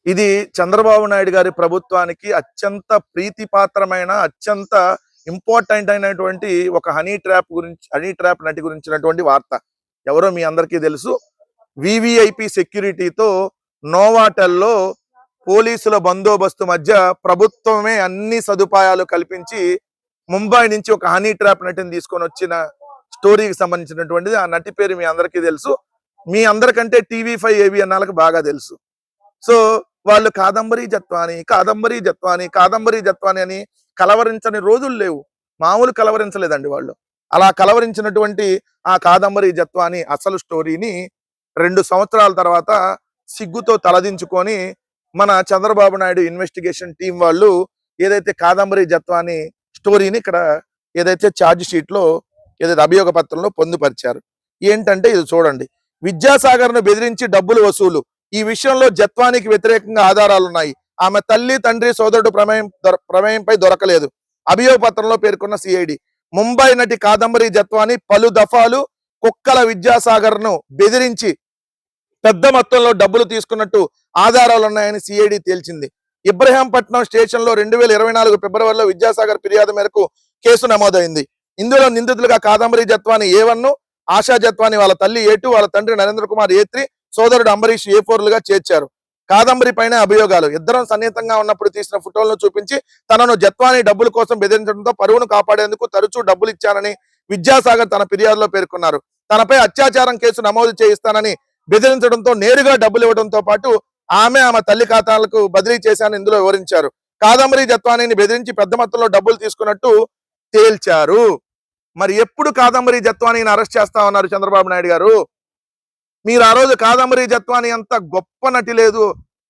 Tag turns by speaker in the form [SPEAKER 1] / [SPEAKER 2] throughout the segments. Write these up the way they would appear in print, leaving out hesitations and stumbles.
[SPEAKER 1] ఇది చంద్రబాబు నాయుడు గారి ప్రభుత్వానికి అత్యంత ప్రీతిపాత్రమైన, అత్యంత ఇంపార్టెంట్ అయినటువంటి ఒక హనీ ట్రాప్ నటి గురించినటువంటి వార్త. ఎవరో మీ అందరికీ తెలుసు. వివిఐపి సెక్యూరిటీతో నోవాటెల్లో పోలీసుల బందోబస్తు మధ్య ప్రభుత్వమే అన్ని సదుపాయాలు కల్పించి ముంబై నుంచి ఒక హనీ ట్రాప్ నటిని తీసుకొని వచ్చిన స్టోరీకి సంబంధించినటువంటిది. ఆ నటి పేరు మీ అందరికీ తెలుసు. మీ అందరికంటే టీవీ5 ఏబిఎన్ఆర్లకు బాగా తెలుసు. సో వాళ్ళు కాదంబరి జత్వాని అని కలవరించని రోజులు లేవు. మామూలు కలవరించలేదండి వాళ్ళు. అలా కలవరించినటువంటి ఆ కాదంబరి జత్వాని అసలు స్టోరీని 2 సంవత్సరాల తర్వాత సిగ్గుతో తలదించుకొని మన చంద్రబాబు నాయుడు ఇన్వెస్టిగేషన్ టీం వాళ్ళు ఏదైతే కాదంబరి జత్వాని స్టోరీని ఇక్కడ ఏదైతే ఛార్జ్ షీట్ లో ఏదైతే అభియోగ పత్రంలో పొందుపరిచారు. ఏంటంటే ఇది చూడండి. విద్యాసాగర్ ను బెదిరించి డబ్బులు వసూలు. ఈ విషయంలో జత్వానికి వ్యతిరేకంగా ఆధారాలున్నాయి. ఆమె తల్లి, తండ్రి, సోదరుడు ప్రమేయంపై దొరకలేదు. అభియోగ పత్రంలో పేర్కొన్న సిఐడి. ముంబై నటి కాదంబరి జత్వాని పలు దఫాలు కుక్కల విద్యాసాగర్ ను బెదిరించి పెద్ద మొత్తంలో డబ్బులు తీసుకున్నట్టు ఆధారాలున్నాయని సిఐడి తేల్చింది. ఇబ్రహీంపట్నం స్టేషన్ లో 2024 ఫిబ్రవరిలో విద్యాసాగర్ ఫిర్యాదు మేరకు కేసు నమోదైంది. ఇందులో నిందితులుగా కాదంబరి జత్వాని A1, ఆశా జత్వాని వాళ్ళ తల్లి A2, వాళ్ళ తండ్రి నరేంద్ర కుమార్ A3, సోదరుడు అంబరీష్ A4లుగా చేర్చారు. కాదంబరి పైన అభియోగాలు. ఇద్దరం సన్నిహితంగా ఉన్నప్పుడు తీసిన ఫోటోలను చూపించి తనను జత్వాని డబ్బుల కోసం బెదిరించడంతో పరువును కాపాడేందుకు తరచూ డబ్బులు ఇచ్చానని విద్యాసాగర్ తన ఫిర్యాదులో పేర్కొన్నారు. తనపై అత్యాచారం కేసు నమోదు చేయిస్తానని బెదిరించడంతో నేరుగా డబ్బులు ఇవ్వడంతో పాటు ఆమె తల్లి ఖాతాలకు బదిలీ చేశానని ఇందులో వివరించారు. కాదంబరి జత్వానిని బెదిరించి పెద్ద మొత్తంలో డబ్బులు తీసుకున్నట్టు తేల్చారు. మరి ఎప్పుడు కాదంబరి జత్వానిని అరెస్ట్ చేస్తా ఉన్నారు చంద్రబాబు నాయుడు గారు? మీరు ఆ రోజు కాదంబరి జత్వాని అంత గొప్ప నటి లేదు,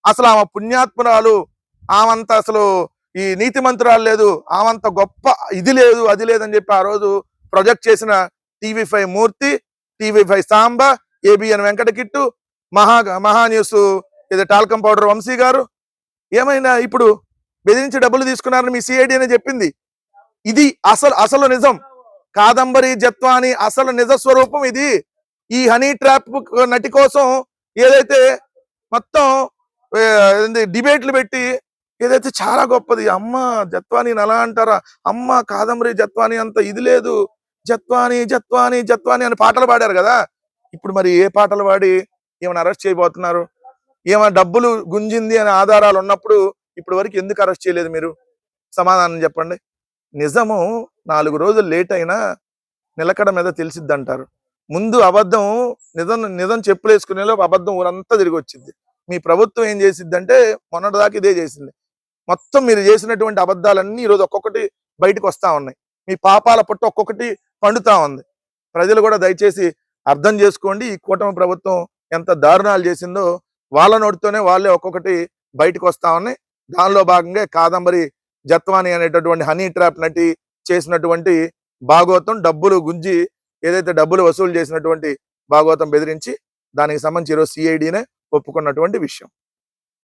[SPEAKER 1] అసలు ఆమె పుణ్యాత్మురాలు, ఆమంత అసలు ఈ నీతి మంత్రాలు లేదు, ఆమంత గొప్ప ఇది లేదు అది లేదని చెప్పి ఆ రోజు ప్రొజెక్ట్ చేసిన టీవీ5 మూర్తి, టీవీ5 సాంబ, ఏబిఎన్ వెంకటకిట్టు, మహా న్యూస్ ఇది టాల్కం పౌడర్ వంశీ గారు ఏమైనా ఇప్పుడు బెదిరించి డబ్బులు తీసుకున్నారని మీ సిఐడి అని చెప్పింది. ఇది అసలు నిజం. కాదంబరి జత్వాని అసలు నిజ స్వరూపం ఇది. ఈ హనీ ట్రాప్ నటి కోసం ఏదైతే మొత్తం డిబేట్లు పెట్టి ఏదైతే చాలా గొప్పది, అమ్మ జత్వాని అలా అంటారా, అమ్మ కాదంబరి జత్వాని అంత ఇది లేదు, జత్వాని జత్వాని జత్వాని అని పాటలు పాడారు కదా. ఇప్పుడు మరి ఏ పాటలు పాడి ఏమైనా అరెస్ట్ చేయబోతున్నారు? ఏమైనా డబ్బులు గుంజింది అనే ఆధారాలు ఉన్నప్పుడు ఇప్పటి వరకు ఎందుకు అరెస్ట్ చేయలేదు మీరు? సమాధానం చెప్పండి. నిజము 4 రోజులు లేట్ అయినా నిలకడ మీద తెలిసిద్దంటారు. ముందు అబద్ధం నిజం చెప్పులేసుకునేలోపు అబద్ధం ఊరంతా తిరిగి వచ్చింది. మీ ప్రభుత్వం ఏం చేసిద్దంటే మొన్నటిదాకా ఇదే చేసింది. మొత్తం మీరు చేసినటువంటి అబద్ధాలన్నీ ఈరోజు ఒక్కొక్కటి బయటకు వస్తా ఉన్నాయి. మీ పాపాల పుట్ట ఒక్కొక్కటి పండుతా ఉంది. ప్రజలు కూడా దయచేసి అర్థం చేసుకోండి. ఈ కూటమి ప్రభుత్వం ఎంత దారుణాలు చేసిందో వాళ్ళ నోటితోనే వాళ్ళే ఒక్కొక్కటి బయటకు వస్తా ఉన్నాయి. దానిలో భాగంగా కాదంబరి జత్వాని అనేటటువంటి హనీ ట్రాప్ నటి చేసినటువంటి భాగవతం డబ్బులు గుంజి ఏదైతే డబ్బులు వసూలు చేసినటువంటి భాగవతం బెదిరించి దానికి సంబంధించి ఈరోజు సిఐడినే ఒప్పుకున్నటువంటి విషయం.